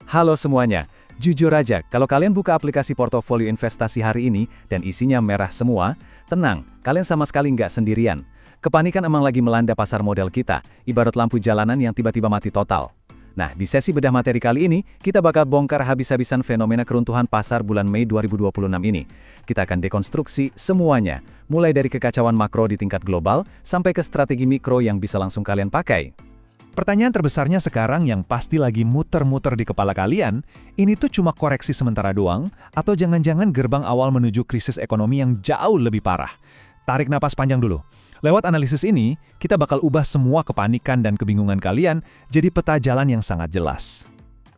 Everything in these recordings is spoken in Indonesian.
Halo semuanya, jujur aja, kalau kalian buka aplikasi portofolio investasi hari ini dan isinya merah semua, tenang, kalian sama sekali nggak sendirian. Kepanikan emang lagi melanda pasar modal kita, ibarat lampu jalanan yang tiba-tiba mati total. Nah, di sesi bedah materi kali ini, kita bakal bongkar habis-habisan fenomena keruntuhan pasar bulan Mei 2026 ini. Kita akan dekonstruksi semuanya, mulai dari kekacauan makro di tingkat global, sampai ke strategi mikro yang bisa langsung kalian pakai. Pertanyaan terbesarnya sekarang yang pasti lagi muter-muter di kepala kalian, ini tuh cuma koreksi sementara doang, atau jangan-jangan gerbang awal menuju krisis ekonomi yang jauh lebih parah? Tarik napas panjang dulu. Lewat analisis ini, kita bakal ubah semua kepanikan dan kebingungan kalian jadi peta jalan yang sangat jelas.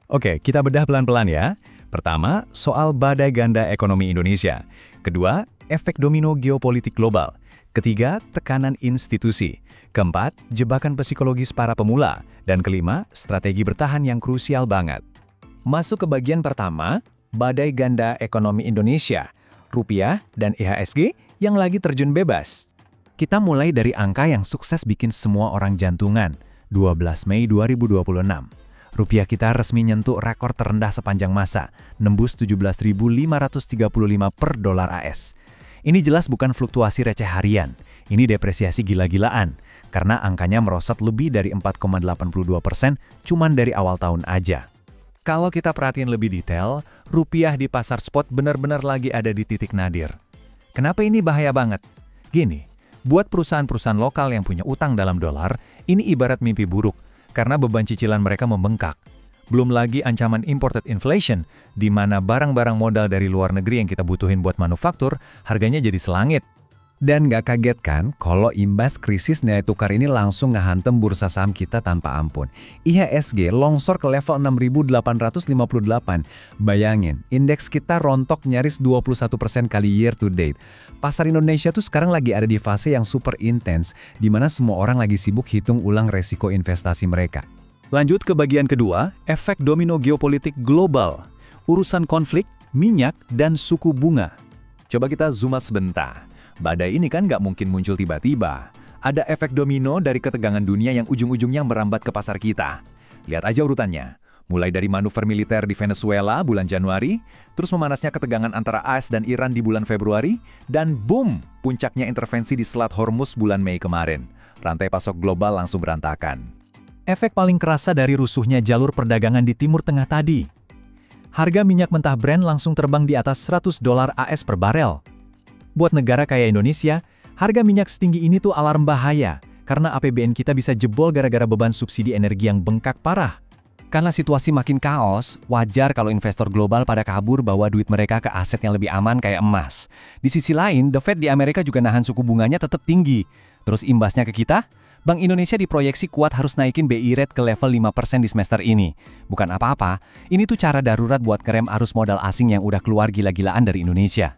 Oke, kita bedah pelan-pelan ya. Pertama, soal badai ganda ekonomi Indonesia. Kedua, efek domino geopolitik global. Ketiga, tekanan institusi. Keempat, jebakan psikologis para pemula. Dan kelima, strategi bertahan yang krusial banget. Masuk ke bagian pertama, badai ganda ekonomi Indonesia, rupiah dan IHSG yang lagi terjun bebas. Kita mulai dari angka yang sukses bikin semua orang jantungan, 12 Mei 2026. Rupiah kita resmi nyentuh rekor terendah sepanjang masa, nembus 17.535 per dolar AS. Ini jelas bukan fluktuasi receh harian, ini depresiasi gila-gilaan, karena angkanya merosot lebih dari 4,82% cuman dari awal tahun aja. Kalau kita perhatiin lebih detail, rupiah di pasar spot benar-benar lagi ada di titik nadir. Kenapa ini bahaya banget? Gini, buat perusahaan-perusahaan lokal yang punya utang dalam dolar, ini ibarat mimpi buruk, karena beban cicilan mereka membengkak. Belum lagi ancaman imported inflation, di mana barang-barang modal dari luar negeri yang kita butuhin buat manufaktur, harganya jadi selangit. Dan nggak kaget kan kalau imbas krisis nilai tukar ini langsung ngehantem bursa saham kita tanpa ampun. IHSG longsor ke level 6.858. Bayangin, indeks kita rontok nyaris 21% kali year to date. Pasar Indonesia tuh sekarang lagi ada di fase yang super intens, di mana semua orang lagi sibuk hitung ulang resiko investasi mereka. Lanjut ke bagian kedua, efek domino geopolitik global. Urusan konflik, minyak, dan suku bunga. Coba kita zoom out sebentar. Badai ini kan nggak mungkin muncul tiba-tiba. Ada efek domino dari ketegangan dunia yang ujung-ujungnya merambat ke pasar kita. Lihat aja urutannya. Mulai dari manuver militer di Venezuela bulan Januari, terus memanasnya ketegangan antara AS dan Iran di bulan Februari, dan boom, puncaknya intervensi di Selat Hormuz bulan Mei kemarin. Rantai pasok global langsung berantakan. Efek paling kerasa dari rusuhnya jalur perdagangan di Timur Tengah tadi. Harga minyak mentah Brent langsung terbang di atas $100 AS per barel. Buat negara kayak Indonesia, harga minyak setinggi ini tuh alarm bahaya, karena APBN kita bisa jebol gara-gara beban subsidi energi yang bengkak parah. Karena situasi makin kaos, wajar kalau investor global pada kabur bawa duit mereka ke aset yang lebih aman kayak emas. Di sisi lain, The Fed di Amerika juga nahan suku bunganya tetap tinggi. Terus imbasnya ke kita? Bank Indonesia diproyeksi kuat harus naikin BI rate ke level 5% di semester ini. Bukan apa-apa, ini tuh cara darurat buat ngerem arus modal asing yang udah keluar gila-gilaan dari Indonesia.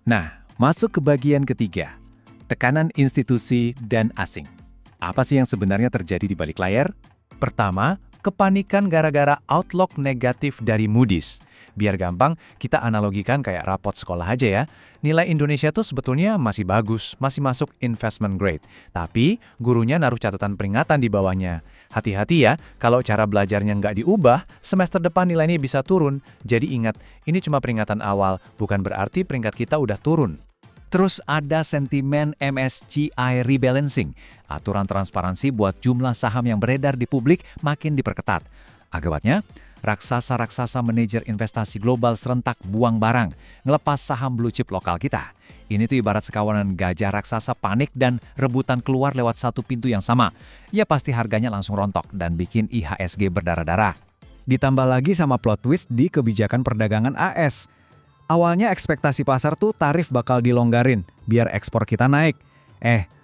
Nah, masuk ke bagian ketiga, tekanan institusi dan asing. Apa sih yang sebenarnya terjadi di balik layar? Pertama, kepanikan gara-gara outlook negatif dari Moody's. Biar gampang, kita analogikan kayak rapot sekolah aja ya. Nilai Indonesia tuh sebetulnya masih bagus, masih masuk investment grade. Tapi, gurunya naruh catatan peringatan di bawahnya. Hati-hati ya, kalau cara belajarnya nggak diubah, semester depan nilainya bisa turun. Jadi ingat, ini cuma peringatan awal, bukan berarti peringkat kita udah turun. Terus ada sentimen MSCI rebalancing. Aturan transparansi buat jumlah saham yang beredar di publik makin diperketat. Akibatnya, raksasa-raksasa manajer investasi global serentak buang barang, ngelepas saham blue chip lokal kita. Ini tuh ibarat sekawanan gajah raksasa panik dan rebutan keluar lewat satu pintu yang sama. Ya pasti harganya langsung rontok dan bikin IHSG berdarah-darah. Ditambah lagi sama plot twist di kebijakan perdagangan AS. Awalnya ekspektasi pasar tuh tarif bakal dilonggarin, biar ekspor kita naik.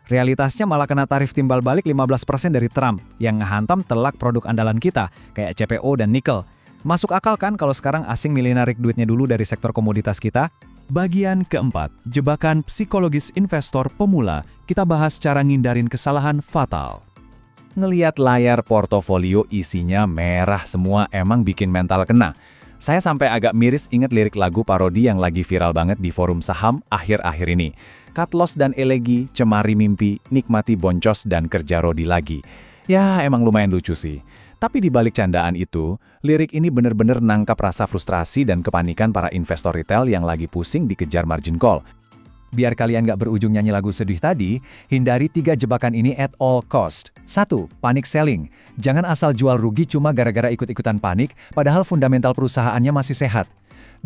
Realitasnya malah kena tarif timbal balik 15% dari Trump, yang ngehantam telak produk andalan kita, kayak CPO dan nikel. Masuk akal kan kalau sekarang asing milih narik duitnya dulu dari sektor komoditas kita? Bagian keempat, jebakan psikologis investor pemula. Kita bahas cara ngindarin kesalahan fatal. Ngeliat layar portofolio isinya merah semua emang bikin mental kena. Saya sampai agak miris ingat lirik lagu parodi yang lagi viral banget di forum saham akhir-akhir ini. Cut loss dan elegi, cemari mimpi, nikmati boncos dan kerja rodi lagi. Ya, emang lumayan lucu sih. Tapi di balik candaan itu, lirik ini benar-benar nangkap rasa frustrasi dan kepanikan para investor retail yang lagi pusing dikejar margin call. Biar kalian nggak berujung nyanyi lagu sedih tadi, hindari 3 jebakan ini at all cost. 1. Panic selling. Jangan asal jual rugi cuma gara-gara ikut-ikutan panik, padahal fundamental perusahaannya masih sehat.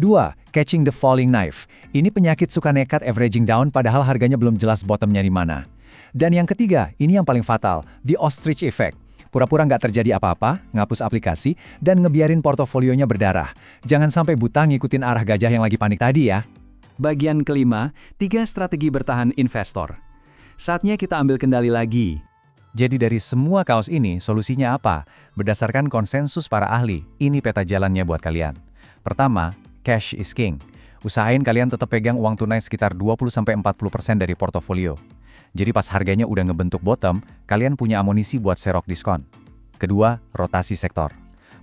2. Catching the falling knife. Ini penyakit suka nekat averaging down padahal harganya belum jelas bottomnya di mana. Dan yang ketiga, ini yang paling fatal, the ostrich effect. Pura-pura nggak terjadi apa-apa, ngapus aplikasi, dan ngebiarin portofolionya berdarah. Jangan sampai buta ngikutin arah gajah yang lagi panik tadi ya. Bagian kelima, 3 strategi bertahan investor. Saatnya kita ambil kendali lagi. Jadi dari semua kaos ini, solusinya apa? Berdasarkan konsensus para ahli, ini peta jalannya buat kalian. Pertama, cash is king. Usahain kalian tetap pegang uang tunai sekitar 20-40% dari portofolio. Jadi pas harganya udah ngebentuk bottom, kalian punya amunisi buat serok diskon. Kedua, rotasi sektor.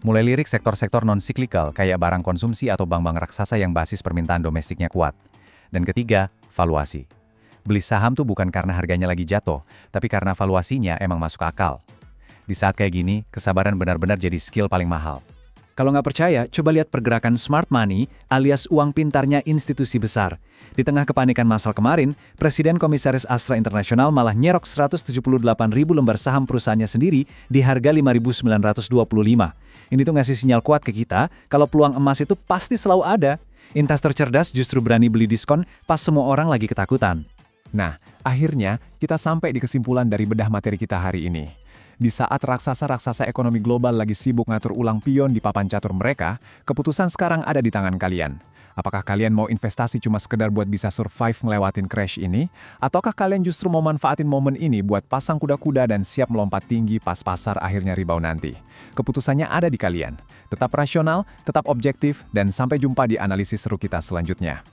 Mulai lirik sektor-sektor non-cyclical kayak barang konsumsi atau bank-bank raksasa yang basis permintaan domestiknya kuat. Dan ketiga, valuasi. Beli saham tuh bukan karena harganya lagi jatuh, tapi karena valuasinya emang masuk akal. Di saat kayak gini, kesabaran benar-benar jadi skill paling mahal. Kalau nggak percaya, coba lihat pergerakan smart money alias uang pintarnya institusi besar. Di tengah kepanikan massal kemarin, Presiden Komisaris Astra International malah nyerok 178.000 lembar saham perusahaannya sendiri di harga 5.925. Ini tuh ngasih sinyal kuat ke kita kalau peluang emas itu pasti selalu ada. Investor cerdas justru berani beli diskon pas semua orang lagi ketakutan. Nah, akhirnya kita sampai di kesimpulan dari bedah materi kita hari ini. Di saat raksasa-raksasa ekonomi global lagi sibuk ngatur ulang pion di papan catur mereka, keputusan sekarang ada di tangan kalian. Apakah kalian mau investasi cuma sekedar buat bisa survive ngelewatin crash ini? Ataukah kalian justru mau manfaatin momen ini buat pasang kuda-kuda dan siap melompat tinggi pas pasar akhirnya rebound nanti? Keputusannya ada di kalian. Tetap rasional, tetap objektif, dan sampai jumpa di analisis seru kita selanjutnya.